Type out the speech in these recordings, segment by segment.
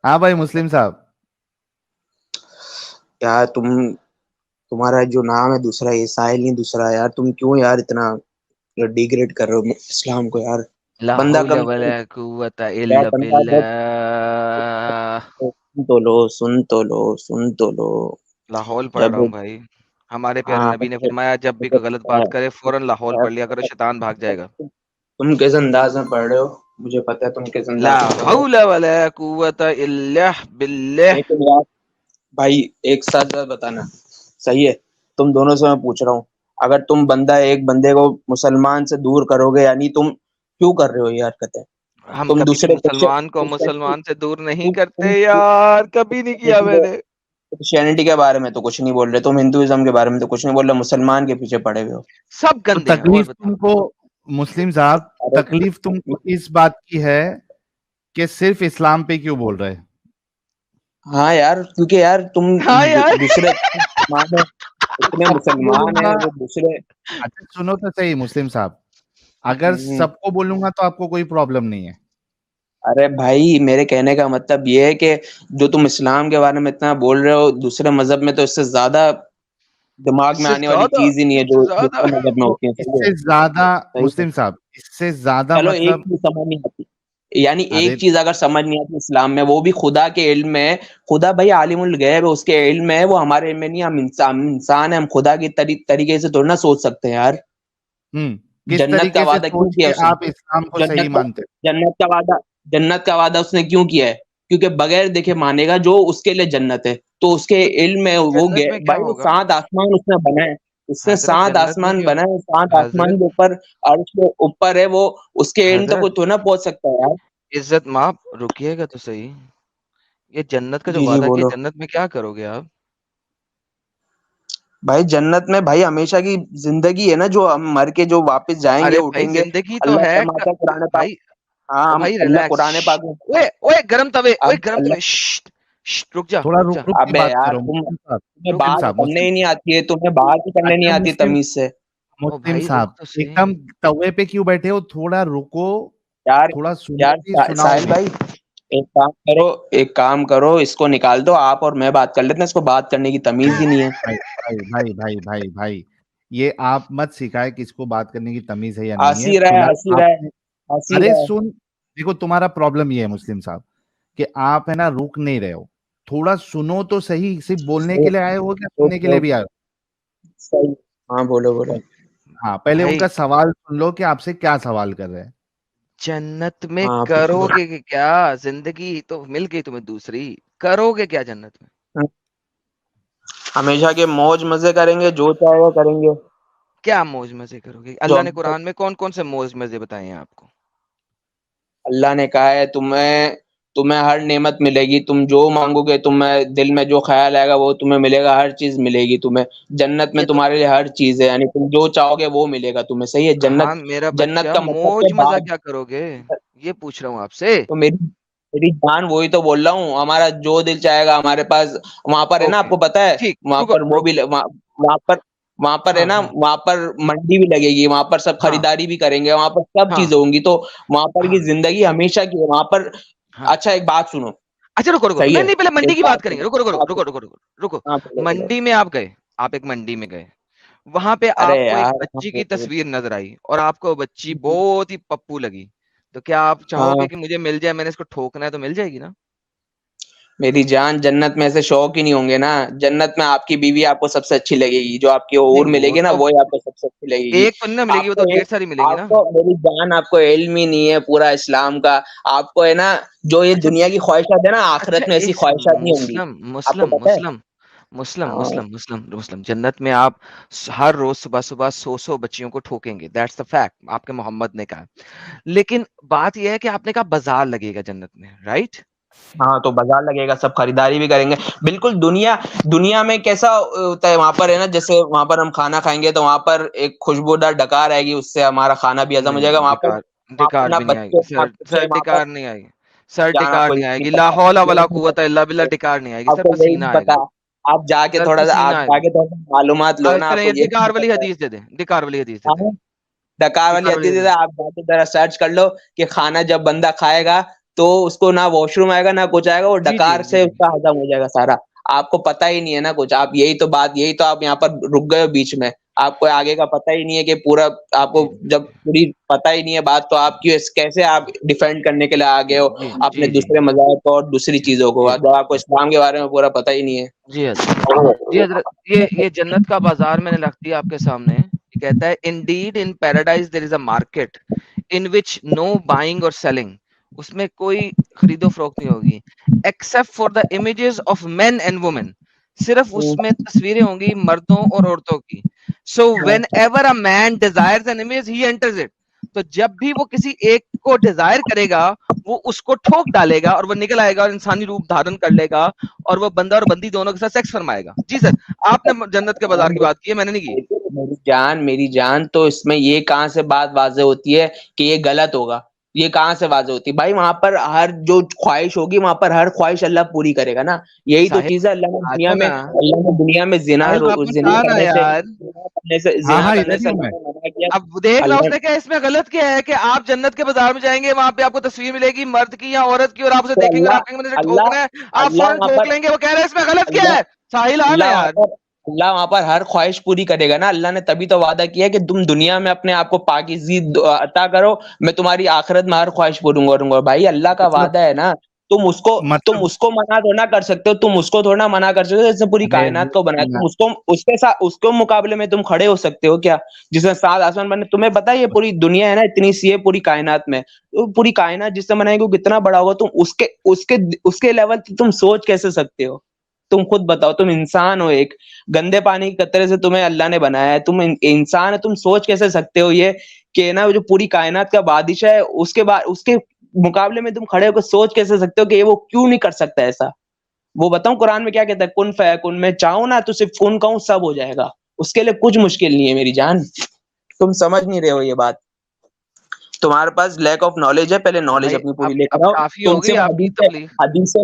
हाँ भाई मुस्लिम साहब। यार तुम्हारा जो नाम है दूसरा, ये साहिल नहीं दूसरा। यार तुम क्यों यार इतना डिग्रेड कर रहे हो इस्लाम को यार। ला बंदा हौला कम वला से कुव्वता यार इल्ला बंदा जब बिल्लाह। सुन तो लो, सुन तो लो, सुन तो लो। लाहौल पढ़ रहा जब हूँ भाई। हमारे प्यारे हाँ नबी ने फरमाया जब भी मुझे कोई गलत पता बात है, करे फौरन लाहौल यार पढ़ लिया करो, शैतान भाग जाएगा। तुम किस अंदाज में पढ़ रहे हो, मुझे पता है तुम किस ला अंदाज में पढ़ रहे हो। हौला वला कुव्वता इल्ला बिल्लाह। लेकिन यार भाई, एक साथ बात बताना सही है। तुम दोनों से मैं पूछ रहा हूँ, अगर तुम एक बंदे को मुसलमान से दूर करोगे, यानी तुम क्यों कर रहे हो ये हरकतें? हम तुम कभी भी दूसरे मुसलमान को क्रिश्चियनिटी मुसलमान से दूर नहीं तुम करते यार, कभी नहीं किया मैंने। क्रिश्चियनिटी के बारे में तो कुछ नहीं बोल रहे, तुम हिंदुइज्म के बारे में तो कुछ नहीं बोल रहे, मुसलमान के पीछे पड़े हुए हो। सब तो गंदे हैं, और तकलीफ बताओ। तुमको, मुस्लिम साहब, अरे तकलीफ तुमको इस बात की है कि सिर्फ इस्लाम पे क्यों बोल रहे हैं? हाँ यार, क्योंकि यार तुम हाँ यार। दूसरे मुसलमान है, इतने सबको मुसलमान बोलूंगा। है वो दूसरे। अच्छा सुनो तो सही मुस्लिम साहब, अगर हम्म, सबको बोलूंगा तो आपको कोई प्रॉब्लम नहीं है। अरे भाई, मेरे कहने का मतलब ये है कि जो तुम इस्लाम के बारे में इतना बोल रहे हो, दूसरे मजहब में तो इससे ज्यादा दिमाग में इससे आने वाली ज्यादा, चीज ही नहीं है जो इससे ज्यादा। दूसरे मजहब में तो होती है। सही है, इससे ज्यादा, सही है। मुस्लिम साहब, इससे ज्यादा चलो एक मतलब, चीज समझ नहीं आती, यानी अरे एक चीज अगर समझ नहीं आती इस्लाम में, वो भी खुदा के इल्म में है। खुदा भाई आलिमुल गैब है, उसके इल्म में है, वो हमारे इल्म में नहीं है। हम इंसान है, हम खुदा के तरीके से थोड़ी ना सोच सकते हैं यार। किस जन्नत का तरीके से वादा क्यों सोच किया के उसने? आप इस्लाम को सही जन्नत का मानते जन्नत का वादा जन्नत का वादा उसने क्यों किया है? क्योंकि बगैर देखे मानेगा जो उसके लिए जन्नत है। तो उसके इल्म में जन्नत में क्या भाई वो होगा? 7 आसमान उसने बनाए। उसने हजरत 7 आसमान बनाए, 7 आसमान हजरत के ऊपर, अर्श के ऊपर है वो। उसके इल्म तक हजरत कोई तो ना पहुंच सकता है यार। इज्जत माप, रुकिएगा तो सही। ये जन्नत का जो जी जी वादा किया, बोलो। जन्नत में क्या करोगे आप? भाई जन्नत में भाई हमेशा की जिंदगी है ना, जो हम मर के जो वापस जाएंगे अरे भाई उठेंगे। जिंदगी तो अल्लाह है फरमाता है कुरान पाक। भाई। हाँ, ओ हम भाई अल्लाह रिलैक्स। कुरान पाक में। ओए ओए गरम तवे, ओए अब गरम अल्लाह, तवे, श्श्ट, श्श्ट, रुक जा, थोड़ा रुक रुक जा, रुक के अबे बात यार करो तुम, मुस्लिम साहब। तुम्हें मुस्लिम बात साहब, करने मुस्लिम ही नहीं साहब। आती है, तुम्हें बात ही करने नहीं अच्छा आती मुस्लिम, तमीज से। ओ मुस्लिम भाई रुक साहब, तो सही। एकदम तवे पे क्यों बैठे हो? थोड़ा रुको, यार थोड़ा सुनो यार भी, सुनाओ साहिल भी। भाई, एक काम करो, एक काम करो, इसको निकाल दो, आप और मैं बात कर लेते हैं। इसको बात करने की तमीज ही नहीं है। भाई भाई भाई भाई भाई भाई, ये आप मत सिखाए किसको बात करने की तमीज है या नहीं है। हंसी रहा है, फिलहाल हंसी रहा है, आपने, हंसी अरे रहा है। सुन, देखो तुम्हारा प्रॉब्लम ये है मुस्लिम साहब कि आप है ना रुक नहीं रहे हो। थोड़ा सुनो तो सही, सिर्फ बोलने के लिए आए हो क्या सुनने के ओके लिए भी ओके, आए सही। हाँ बोलो बोलो। हो? हाँ, पहले भाई उनका सवाल सुन लो कि आपसे क्या सवाल कर रहे हैं। जन्नत में हाँ पूछो। करोगे क्या? जिंदगी तो मिल गई तुम्हें दूसरी, करोगे क्या जन्नत में? हमेशा के मौज मजे करेंगे, जो चाहेगा करेंगे। क्या मौज मजे करोगे? जो अल्लाह ने हम कुरान में कौन कौन से मौज मजे बताए हैं आपको? अल्लाह ने कहा है, तुम्हें तुम्हें हर नेमत मिलेगी, तुम जो मांगोगे, तुम्हें दिल में जो ख्याल आएगा वो तुम्हें मिलेगा, हर चीज मिलेगी तुम्हें। जन्नत में ये तो, तुम्हारे लिए हर चीज है, यानी तुम जो चाहोगे वो मिलेगा तुम्हें। सही है। हाँ जन्नत मेरा जन्नत बच्चा, का मतलब मौज है मजा बाग। क्या करोगे? ये पूछ रहा हूँ आपसे। तो मेरी जान, वही तो बोल रहा हूँ, हमारा जो दिल चाहेगा हमारे पास। वहां पर है ना, ओके, आपको पता है, ठीक, वहां रुको पर वो रुक। भी वहां पर है हाँ ना, हाँ वहां पर मंडी भी लगेगी, वहां पर सब हाँ खरीदारी भी करेंगे, वहां पर सब हाँ चीजें होंगी। तो वहां पर की हाँ जिंदगी हमेशा की है वहां पर। हाँ। अच्छा एक बात सुनो। अच्छा रुको रुको, सही नहीं है, नहीं, पहले मंडी एक की बात बात करेंगे। सुनो। रुको रुको हाँ रुको रुको रुको रुको। हाँ, बोलो बोलो। मंडी में आप गए, आप एक मंडी में गए, वहां पे अरे आपको एक यार हाँ बच्ची की तस्वीर नजर आई और आपको वो बच्ची बहुत ही पप्पू लगी। तो क्या आप चाहोगे हाँ, कि मुझे मिल जाए, मैंने इसको ठोकना है तो मिल जाएगी ना? मेरी जान, जन्नत में ऐसे शौक ही नहीं होंगे ना। जन्नत में आपकी बीवी आपको सबसे अच्छी लगेगी, जो आपकी नहीं हूर वो मिलेगी ना, तो वही आपको सबसे अच्छी लगेगी। एक तो नहीं ना मिलेगी, वो तो आपको ढेर एक सारी मिलेंगी ना। आपको मेरी जान, आपको इल्म ही नहीं है पूरा इस्लाम का। आपको है ना, जो ये अच्छा, दुनिया की ख्वाहिशात है ना, अच्छा आखिरत में ऐसी एक ख्वाहिशात नहीं होंगी। मुस्लिम आपको मुस्लिम पता है? मुस्लिम मुस्लिम हाँ, मुस्लिम मुस्लिम मुस्लिम जन्नत में आप हर रोज सुबह सुबह 100 बच्चियों को ठोकेंगे, दैट्स द फैक्ट, आपके मोहम्मद ने कहा। लेकिन बात यह है कि आपने कहा बाजार लगेगा जन्नत में, राइट? हाँ तो बाजार लगेगा, सब खरीदारी भी करेंगे। बिल्कुल। दुनिया दुनिया में कैसा होता है वहां पर, है ना, जैसे वहां पर हम खाना खाएंगे तो वहां पर एक खुशबूदार डकार आएगी, उससे हमारा खाना भी हजम हो जाएगा। नहीं, डिकार वहां पर डिकार ना भी नहीं बच्चे आएगी ना सर, कुछ है सर वहां पर। डिकार नहीं आएगी। सर जान डिकार आपको नहीं यही नहीं आएगी, ला पता, हौला यही वला नहीं कुव्वता पता, इल्ला बिल्ला, डिकार नहीं आएगी, सर आपको यही नहीं पसीना पता। आएगा। सर पसीना आप आएगा। जाके थोड़ा सा मालूमात लो ना, चले आपको ये ये भी नहीं डिकार वाली पता है। हदीस दे दे, डिकार वाली हदीस दे दे, हाँ, डकार वाली डिकार वाली हदीस है, हदीस। आप जाके जरा सर्च कर लो कि खाना जब बंदा खाएगा तो उसको ना वॉशरूम आएगा ना कुछ आएगा, वो जी, जी, डकार जी, से जी। उसका हजम हो जाएगा सारा। आपको पता ही नहीं है ना कुछ, आप यही तो आप यहाँ पर रुक गए हो बीच में, आपको आगे का पता ही नहीं है कि पूरा आपको जी, जब पूरी पता ही नहीं है बात, तो आप कैसे आप डिफेंड करने के लिए आ गए हो जी, अपने जी, जी। दूसरे मज़ाहब और दूसरी चीज़ों को, जी, जब आपको इस्लाम के बारे में पूरा पता ही नहीं है। जी हज़रत। जी हज़रत, ये जन्नत का बाज़ार मैंने रख दिया आपके सामने। ये कहता है indeed in paradise there is a market in which no buying और सेलिंग। उसमें कोई खरीदो-फरोख्त नहीं होगी। Except for the images of men and women. सिर्फ हुँ, उसमें तस्वीरें होंगी मर्दों और औरतों की। सो हाँ, whenever a man desires an image he enters it. तो जब भी वो किसी एक को डिज़ायर करेगा, वो उसको ठोक डालेगा और वो निकल आएगा और इंसानी रूप धारण कर लेगा और वो बंदा और बंदी दोनों के साथ सेक्स फरमाएगा। जी सर, आपने जन्नत के बाज़ार की बात की है, मैंने नहीं की। मेरी जान, तो इसमें ये कहाँ से बात वाज़ेह होती है कि ये गलत होगा? ये कहाँ से वाज़ेह होती है? भाई वहाँ पर हर जो ख़्वाहिश होगी, वहाँ पर हर ख़्वाहिश अल्लाह पूरी करेगा ना। यही तो साहिल, चीज़ है, आ जाओ ना। अल्लाह ने दुनिया में साहिल वापस आ ना यार। हाँ, ज़िना हाँ, करने इधर ही से हूँ अल्लाह मैं। ने मना किया। अब देख लो अल्लाह उसने क्या इसमें गलत क्या है कि आप जन्नत के बाज़ार में जाएँगे, वहाँ पे आपको तस्वीर मिलेगी मर्द की या औरत की और आप उसे तो देखेंगे और अल्लाह आप कहेंगे मुझे अल्लाह ठोकना है, आप अल्लाह फ़ौरन वहाँ ठोक पर लेंगे। वो कह रहा है इसमें गलत क्या अल्लाह है? साहिल आ ना अल्लाह वहाँ यार। पर अल्लाह वहाँ पर हर ख्वाहिश पूरी करेगा ना। अल्लाह ने तभी तो वादा किया है कि तुम दुनिया में अपने आप को पाकीज़ी अता करो, मैं तुम्हारी आखिरत में हर ख्वाहिश पूरी करूँगा। भाई अल्लाह का मतलब वादा है ना, तुम मतलब उसको मना थोड़ी ना कर सकते हो, तुम उसको थोड़ा ना मना कर सकते हो जिसने पूरी अरे कायनात वो को बनाया। मैं तुम उसको उसके साथ उसके मुकाबले में तुम खड़े हो सकते हो क्या? जिसने 7 आसमान बने, तुम्हें पता है ये पूरी दुनिया है ना इतनी सी है पूरी कायनात में, तो पूरी कायनात जिसने बनाई वो कितना बड़ा होगा, तुम उसके उसके उसके लेवल पे तुम सोच कैसे सकते हो? तुम खुद बताओ, तुम इंसान हो एक, गंदे पानी के कतरे से तुम्हें अल्लाह ने बनाया है, तुम इंसान है, तुम सोच कैसे सकते हो ये कि ना जो पूरी कायनात का बादशाह है, उसके बाद उसके मुकाबले में तुम खड़े होकर सोच कैसे सकते हो कि ये वो क्यों नहीं कर सकता ऐसा? वो बताऊँ कुरान में क्या कहता है? कुन फयकुन, मैं चाहूँ ना तो सिर्फ कुन कहूँ सब हो जाएगा। उसके लिए कुछ मुश्किल नहीं है मेरी जान। तुम समझ नहीं रहे हो ये बात। तुम्हारे पास लैक ऑफ नॉलेज है, पहले नॉलेज भाई अपनी पूरी अब लेकर आओ। काफ़ी हो तुम गई सिर्फ आपकी तबलीग। हदीसें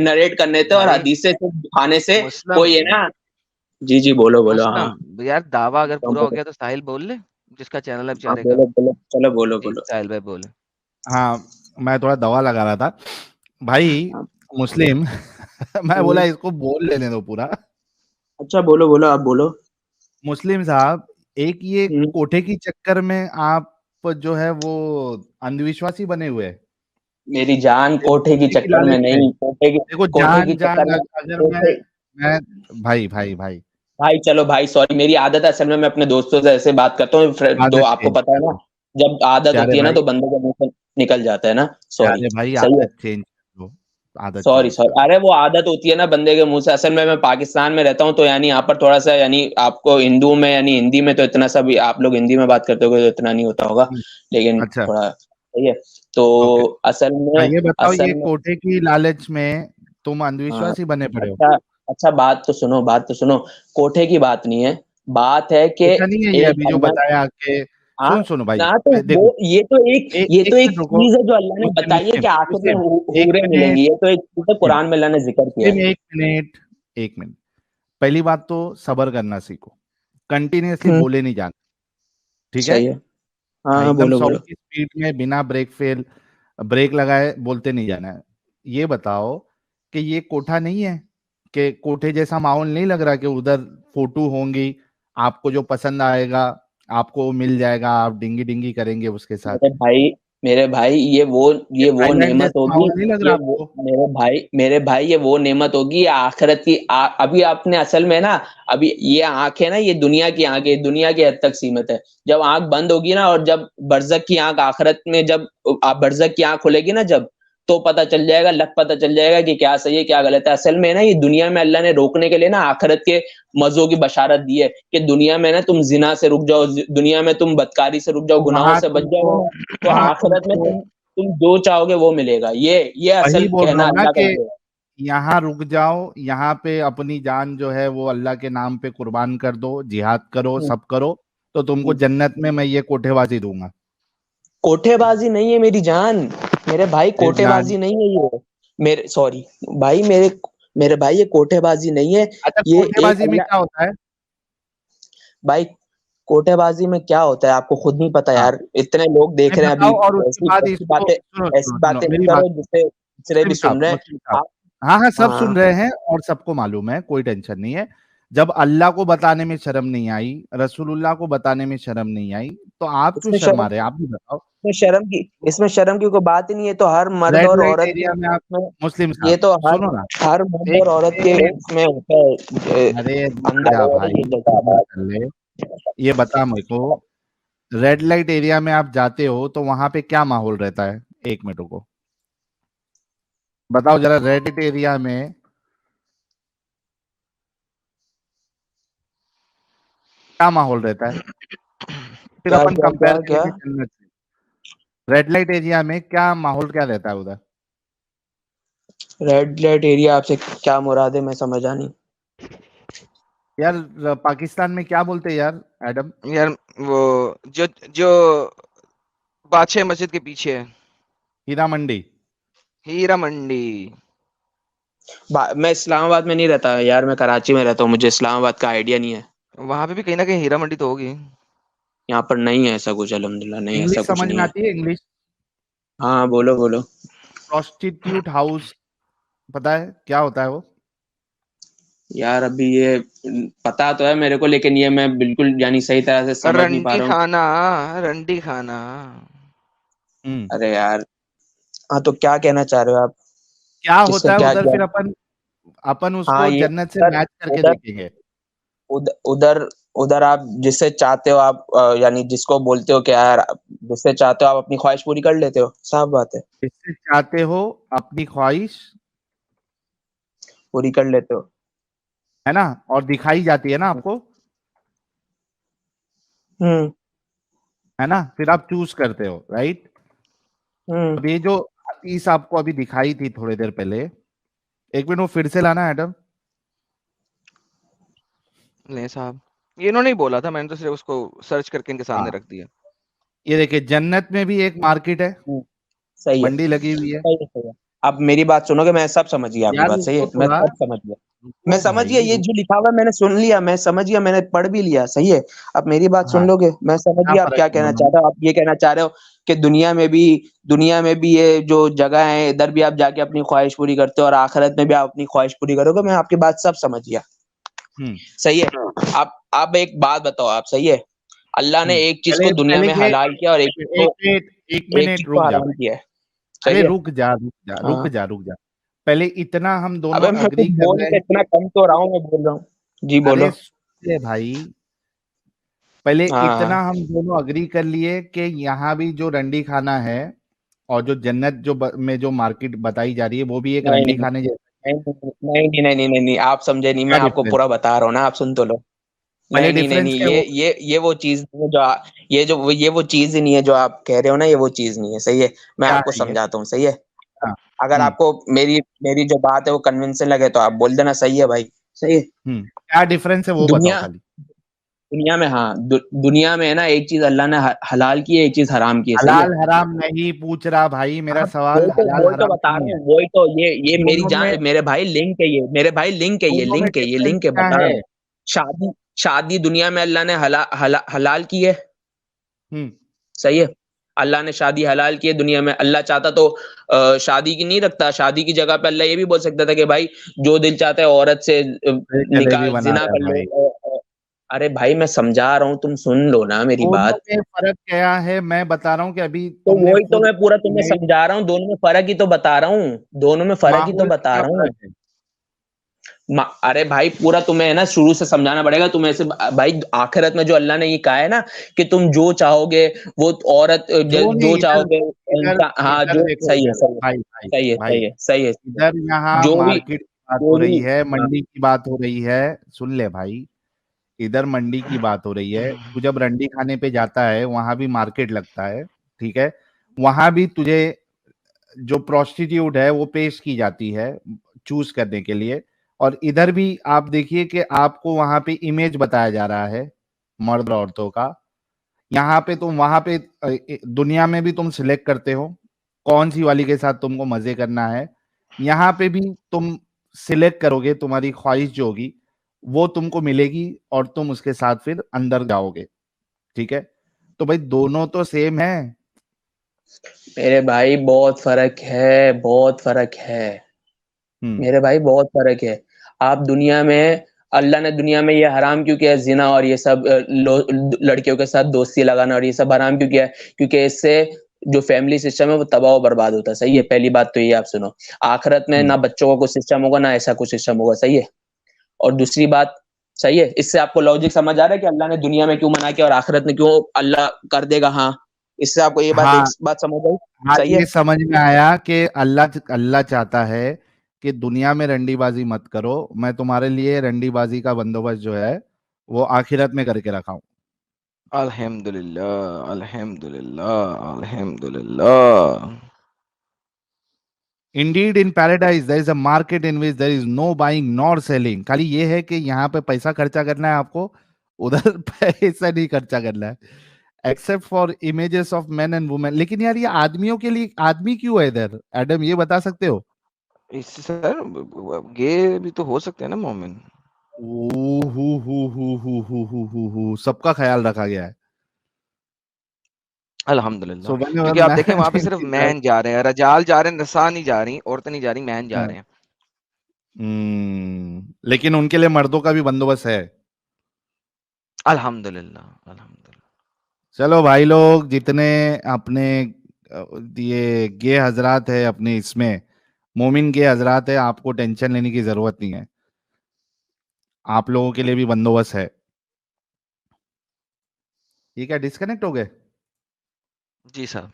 नरेट करने थे, और भाई हदीसें सिर्फ दिखाने से मुस्लिम कोई है ना। जी, जी, बोलो, बोलो। हाँ, मुस्लिम यार दावा अगर हाँ, पूरा हो बोलो। गया तो साहिल बोल ले, जिसका चैनल है हाँ, बेचारे का। बोलो, बोलो। चलो बोलो, जी, बोलो। साहिल भाई बोले। हाँ, मैं थोड़ा दवा लगा रहा था। भाई हाँ, मुस्लिम मैं बोला हुँ। इसको बोल लेने दो पूरा। अच्छा, बोलो, बोलो, आप बोलो। मुस्लिम साहब, एक ये हुँ। कोठे की चक्कर में आप जो है वो अंधविश्वासी बने हुए हैं। मेरी जान, ये कोठे की कोठे की चक्कर में लालच में, नहीं, देखो कोठे की जान-जान चक्कर में अगर कोठे मैं भाई भाई चलो भाई, सॉरी, मेरी आदत है असल में, मैं अपने दोस्तों से ऐसे बात करता हूँ, तो आदत आपको चेंज पता है कर ना, लो। जब आदत प्यारे होती है ना भाई तो बंदे के मुँह से निकल जाता है ना, सॉरी, प्यारे भाई सही है? आदत चेंज कर लो, आदत सॉरी, चेंज कर सॉरी, लो। अरे वो आदत होती है ना बंदे के मुँह से। असल में मैं पाकिस्तान में रहता हूँ, तो यानी यहाँ पर थोड़ा-सा, यानी आपको हिंदू में यानी हिंदी में तो इतना सा भी, आप लोग हिंदी में बात करते होगे तो इतना नहीं होता होगा, हुँ, लेकिन अच्छा, थोड़ा सही है। तो ओके। हाँ, ये बताओ असल ये में कोठे की लालच में तुम हाँ, अंधविश्वासी बने पड़े हो। अच्छा, अच्छा, बात तो सुनो, कोठे की बात नहीं है, बात है कि कोठा नहीं है ये एक अभी जो अल्लाह बताया कि हाँ, सुनो भाई ना तो वो, देखो ये एक तो एक मिनट रुको चीज़ है जो अल्लाह ने मुस्लिम बताई है मुस्लिम कि आखिर में मुस्लिम एक हूरें मिनट मिलेंगी, ये तो एक चीज़ है, मुस्लिम कुरान में अल्लाह ने ज़िक्र किया है। मुस्लिम एक मिनट पहली बात तो सब्र करना सीखो कंटिन्यूअसली हुँ, बोले नहीं जाना ठीक है सही है। हाँ, हाँ, हाँ, एकदम बोलो, 100 बोलो। की स्पीड में बिना ब्रेक लगाए बोलते नहीं जाना है। ये बताओ कि ये कोठा नहीं है कि कोठे जैसा माहौल नहीं लग रहा कि उधर फोटो होंगी, आपको जो पसंद आएगा, आपको मिल जाएगा, आप डिंगी-डिंगी करेंगे उसके साथ। मेरे भाई ये ये वो थाईलैंड नेमत जैसा होगी, माहौल नहीं लग रहा ये वो आपको? मेरे भाई ये वो नेमत होगी, ये आखिरत की अभी आपने असल में ना, अभी ये आँख है ना, ये दुनिया की आँख है, दुनिया की हद तक सीमित है। जब आँख बंद होगी ना, और जब बरज़ख की आँख आखिरत में, जब बरज़ख की आँख खुलेगी ना जब, तो पता चल जाएगा, लग पता चल जाएगा कि क्या सही है, क्या गलत है। असल में ना ये दुनिया में अल्लाह ने रोकने के लिए ना आखिरत के मज़ों की बशारत दी है कि दुनिया में ना तुम ज़िना से रुक जाओ, दुनिया में तुम बदकारी से रुक जाओ, तो गुनाहों से बच जाओगे ना, तो वहाँ आखिरत में तुमको तुम जो चाहोगे वो मिलेगा। ये वही असल बोल रहा कहना हूँ ना अल्लाह का कि ये है। यहाँ रुक जाओ, यहाँ पे अपनी जान जो है वो अल्लाह के नाम पे कुर्बान कर दो, जिहाद करो, हुँ, सब करो, तो तुमको हुँ। जन्नत में मैं ये कोठेबाजी दूँगा। कोठेबाज़ी नहीं है मेरी जान, मेरे भाई, फिर जान कोठेबाज़ी नहीं है ये। मेरे सॉरी भाई, मेरे भाई, ये कोठेबाज़ी नहीं है, अच्छा ये एक कोठेबाजी में अल्लाह क्या होता है? भाई कोटेबाजी में क्या होता है आपको खुद नहीं पता हाँ यार, इतने लोग देख नहीं रहे हैं अभी। बताओ, और उसके ऐसी बाद ऐसी इसको बातें सुनो ऐसी सुनो सुनो बातें नहीं मेरी बात, करो जिससे दूसरे भी सुन रहे हैं मुस्लिम साहब, आप। हाँ हाँ सब सुन हाँ रहे हैं और सबको मालूम है, कोई टेंशन नहीं है। जब अल्लाह को बताने में शर्म नहीं आई, रसूलुल्लाह को बताने में शर्म नहीं आई, तो आप क्यों इसमें शर्मा शर्म रहे हैं? आप भी बताओ। इसमें शर्म की कोई बात ही नहीं है, तो हर मर्द रेड और लाइट औरत के एरिया में आप, इसमें, मुस्लिम ये साहब तो सुनो ना, हर मर्द एक और औरत एक के मिनट, इसमें होता है अरे रुक अंदर जा होता भाई, है। सबर कर ले। ये बता मेरे को, रेड लाइट एरिया में आप जाते हो तो वहां पे क्या माहौल रहता है? एक मिनट को बताओ जरा, रेड लाइट एरिया में क्या माहौल रहता है? फिर क्या अपन क्या क्या कंपेयर क्या करेंगे जन्नत से। रेड लाइट एरिया में क्या माहौल क्या रहता है उधर? रेड लाइट एरिया आपसे क्या मुराद है, मैं समझा नहीं। यार पाकिस्तान में क्या बोलते हैं यार एडम? यार वो जो जो बादशाह मस्जिद के पीछे है, हीरा मंडी। हीरा मंडी। मैं इस्लामाबाद में नहीं रहता यार, मैं कराची में रहता हूँ, मुझे इस्लामाबाद का आइडिया नहीं है। वहां पे भी कहीं ना कहीं हीरा मंडी तो होगी। यहाँ पर नहीं है ऐसा कुछ, अल्हम्दुलिल्लाह नहीं, ऐसा इंग्लिश कुछ समझ नहीं में है। आती है? इंग्लिश हाँ बोलो बोलो। प्रोस्टिट्यूट हाउस पता है क्या होता है वो? यार अभी ये पता तो है मेरे को, लेकिन ये मैं बिल्कुल यानी सही तरह से समझ नहीं पा रंडी रहा हूँ। खाना, रंडी खाना। हम्म। अरे यार, हाँ तो क्या कहना चाह रहे हो आप? क्या किसका होता है क्या उधर, क्या? फिर अपन अपन हाँ उसको ये जन्नत से उधर मैच करके उधर देखेंगे। उधर उधर आप जिससे चाहते हो आप यानी जिसको बोलते हो कि यार जिससे चाहते हो आप अपनी ख्वाहिश पूरी कर लेते हो, साफ बात है। जिससे चाहते हो अपनी ख्वाहिश, पूरी कर लेते हो। है ना, और दिखाई जाती है ना आपको, हम्म है ना, फिर आप चूज करते हो, राइट? हम्म। अब ये जो हदीस आपको अभी दिखाई थी थोड़ी देर पहले, एक मिनट वो फिर से लाना एडम। नहीं साहब, ये इन्होंने ही बोला था, मैंने तो सिर्फ उसको सर्च करके इनके सामने हाँ रख दिया। ये देखिए, जन्नत में भी एक मार्केट है, हम्म, सही है मंडी लगी हुई है। सही है सही है। आप मेरी बात सुनोगे, मैं सब समझ गया, आपकी यार बात सही रुको है, मैं थोड़ा, सब समझ गया। मैं रुको समझ गया, भाई ये रुको। जो लिखा हुआ है मैंने सुन लिया, मैं समझ गया, मैंने पढ़ भी लिया, सही है। आप मेरी बात हाँ सुन लोगे, मैं समझ क्या गया आप फर्क क्या है कहना दोनों चाह में? रहे हो। आप ये कहना चाह रहे हो कि दुनिया में भी ये जो जगह है, इधर भी आप जाके अपनी ख्वाहिश पूरी करते हो और आखिरत में भी आप अपनी ख्वाहिश पूरी करोगे। मैं आपकी बात सब समझ गया, हम्म सही है। आप एक बात बताओ, आप सही है, अल्लाह ने एक चीज को पहले दुनिया पहले में ये हलाल किया और एक चीज को एक मिनट, एक एक मिनट चीज को रुक जा हराम भाई। किया है, सही अरे है। रुक जा रुक जा रुक हाँ, जा रुक जा, पहले इतना हम दोनों अबे मैं कुछ अग्री कर बोल रहे के हैं इतना कि, कम तो रहा हूँ, मैं बोल रहा हूँ। जी अरे बोलो। सुन ले भाई, पहले हाँ इतना हाँ। हम दोनों अग्री कर लिए कि यहाँ भी जो रंडी खाना है और जो जन्नत में जो मार्केट बताई जा रही है वो भी एक नहीं रंडी नहीं खाने जैसा। नहीं नहीं नहीं नहीं नहीं नहीं नहीं, आप समझे नहीं, मैं क्या आपको डिफरेंस? पूरा बता रहा हूँ ना, आप सुन तो लो। पहले नहीं नहीं नहीं डिफरेंस नहीं, क्या वो? ये वो चीज नहीं है जो ये वो चीज ही नहीं है जो आप कह रहे हो ना, ये वो चीज नहीं है, सही है। मैं क्या आपको है ये? समझाता हूँ, सही है। हाँ। अगर हम्म आपको मेरी मेरी जो बात है वो कन्विंसिंग लगे तो आप बोल देना, सही है भाई, सही है। क्या डिफरेंस है वो बताओ दुनिया खाली। दुनिया में, हाँ दुनिया में है ना, एक चीज अल्लाह ने हलाल की है, एक चीज हराम की है, सही है। हलाल हराम नहीं पूछ रहा भाई, मेरा आप सवाल हलाल वही तो हराम बता नहीं रहा है। हूँ, वही तो ये मेरी दोनों में, जान, मेरे भाई लिंक है, ये मेरे भाई लिंक है, ये दोनों में लिंक है, ये डिफरेंस लिंक है, क्या बता है? रहा हूँ। शादी शादी दुनिया में अल्लाह ने हलाल की है, हम्म सही है। अल्लाह ने शादी हलाल की है दुनिया में। अल्लाह चाहता तो शादी की नहीं रखता, शादी की जगह पे अल्लाह ये भी बोल सकता था कि भाई जो दिल चाहता है औरत से फिर निकाह जलेबी बना जिना रहा है कर लो। भाई। अरे भाई मैं समझा रहा हूँ, तुम सुन लो ना मेरी दोनों बात। में फर्क क्या है मैं बता रहा हूँ कि अभी तो तुमने वही तो खुद मैं पूरा तुम्हें इमेज, समझा रहा हूँ, दोनों में फर्क ही तो बता रहा हूँ, दोनों में फर्क ही तो माहौल में बता क्या रहा हूँ। फर्क है? अरे भाई पूरा तुम्हें है ना शुरू से समझाना पड़ेगा तुम्हें से। भाई आखिरत में जो अल्लाह ने ये कहा है ना कि तुम जो चाहोगे वो औरत जो जो नहीं, इधर चाहोगे इधर इंसान, हाँ इधर जो देखो, सही है इधर सही है भाई भाई सही है भाई, सही है सही है सही है। इधर यहाँ जो भी मार्केट की बात हो जो रही भी है, हाँ, मंडी की बात हो रही है। सुन ले भाई, इधर मंडी की बात हो रही है। तू जब रंडी खाने पे जाता है वहां भी मार्केट लगता है, ठीक है? वहां भी तुझे जो प्रोस्टिट्यूट है वो पेश की जाती है चूज करने के लिए। और इधर भी आप देखिए कि आपको वहां पे इमेज बताया जा रहा है मर्द और औरतों का। यहाँ पे तुम, वहां पे दुनिया में भी तुम सिलेक्ट करते हो कौन सी वाली के साथ तुमको मजे करना है। यहाँ पे भी तुम सिलेक्ट करोगे, तुम्हारी ख्वाहिश जो होगी वो तुमको मिलेगी और तुम उसके साथ फिर अंदर जाओगे। ठीक है, तो भाई दोनों तो सेम है। मेरे भाई बहुत फर्क है, बहुत फर्क है मेरे भाई, बहुत फर्क है। आप दुनिया में, अल्लाह ने दुनिया में ये हराम क्यों किया है, जिना और ये सब लड़कियों के साथ दोस्ती लगाना और ये सब हराम क्यों किया है? क्योंकि इससे जो फैमिली सिस्टम है वो तबाह और बर्बाद होता है। सही है, पहली बात तो ये आप सुनो। आखिरत में ना बच्चों का कुछ सिस्टम होगा, ना ऐसा कुछ सिस्टम होगा। सही है। और दूसरी बात, सही है, इससे आपको लॉजिक समझ आ रहा है कि अल्लाह ने दुनिया में क्यों मना किया और आखिरत में क्यों अल्लाह कर देगा? हाँ, इससे आपको ये बात, एक हाँ बात समझ आई? हाँ, सही ये है। समझ में आया कि अल्लाह अल्लाह चाहता है कि दुनिया में रंडीबाजी मत करो, मैं तुम्हारे लिए रंडीबाजी का बंदोबस्त जो है वो आखिरत में करके रखा हूं। अल्हम्दुलिल्लाह, अल्हम्दुलिल्लाह, अल्हम्दुलिल्लाह। Indeed in paradise there is a market in which there is no buying nor selling. खाली ये है कि यहाँ पे पैसा खर्चा करना है आपको, उधर पैसा नहीं खर्चा करना है, except for images of men and women. लेकिन यार ये आदमियों के लिए, आदमी क्यों है इधर? एडम ये बता सकते हो? इससे सर गे भी तो हो सकते हैं ना मोमिन। सबका ख्याल रखा गया है। अल्हम्दुलिल्लाह, So whenever क्योंकि आप देखें वहां पे man सिर्फ is right, मैन जा रहे हैं, रजाल जा रहे हैं, नसा नहीं जा रही, औरतें नहीं जा रही, मैन जा रहे हैं। लेकिन उनके लिए मर्दों का भी बंदोबस्त है। अल्हम्दुलिल्लाह, अल्हम्दुलिल्लाह। चलो भाई लोग, जितने अपने ये गे हजरात है अपने इसमें, मोमिन गे हजरात है, आपको टेंशन लेने की जरूरत नहीं है, आप लोगों के लिए भी बंदोबस्त है। ये क्या डिस्कनेक्ट हो गए? जी साहब।